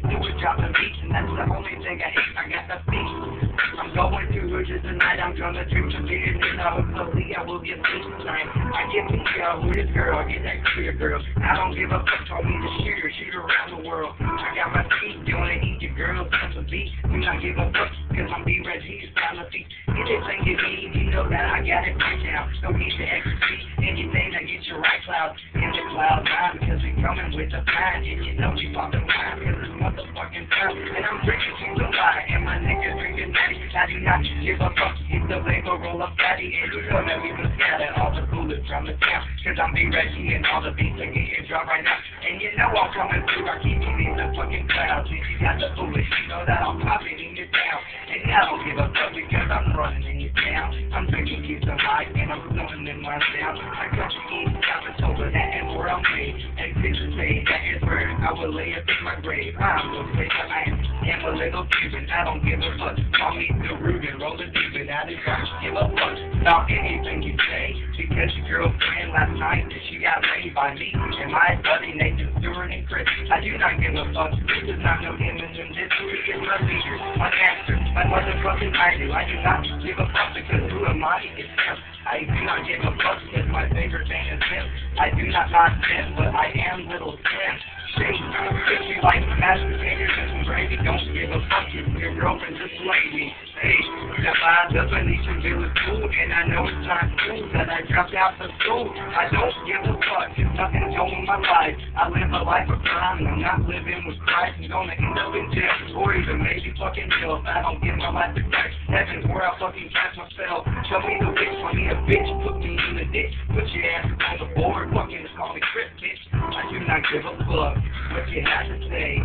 do is drop the beats, and that's the only thing I hate. I got the beat. I'm going through hoodies tonight, I'm gonna drink some beer, and hopefully I will get beat tonight. I get me with this girl, I get that clear girl. I don't give a fuck, told me to shoot around the world. I got my feet doing it, eat your girl, that's a beat. Do not give a fuck, cause I'm B-Reggie, style of feet. Anything you need, you know that I got it right now. Don't need to execute anything that gets your right cloud in the cloud nine, because we coming with the plan, and you know we poppin' wine, cause it's motherfucking time. And I'm drinking to the light, and my niggas drinking natty. I do not give a fuck if the label roll up fatty, and you know that we can scatter all the bullets from the town, cause I'm B-Reggie and all the beats are getting dropped right now. And you know I'm coming through, I keep you in the fucking clouds. If you got the bullets, you know that I'm popping in your town. And I don't give a fuck because I'm running in your town. I'm drinking keep the light and I'm blowing in my sound. I got you east, south, and over that is where I'm made. And bitches say that is where I will lay up in my grave. I'm gonna say that I am a little Cuban. I don't give a fuck. Call me the Ruben, roll the deep, and I don't give a fuck about anything you say. Because your girlfriend last night, she got laid by me and my buddy Nathan Stewart and Chris. I do not give a fuck. This is not no image, and this is my leader, my master, my motherfucking idol. I do not give a fuck because who am I? It's him. I do not give a fuck because my favorite band is him. I do not him, but I am Little Slim. Shake, if you like mashed potatoes and some gravy, don't give a fuck if your girlfriend just slayed me. Hey, that vibes up and these feel is cool, and I know it's not cool that I dropped out of school. I don't give a fuck if nothing told me my life. I live a life of crime, and I'm not living with Christ. I'm gonna end up in jail, or even maybe fucking jail if I don't give my life to Christ. Heaven's where I fucking catch myself. Show me the bitch, call me a bitch, put me in the ditch, put your ass on the board, fucking call me Chris, bitch. I do not give a fuck what you have to say.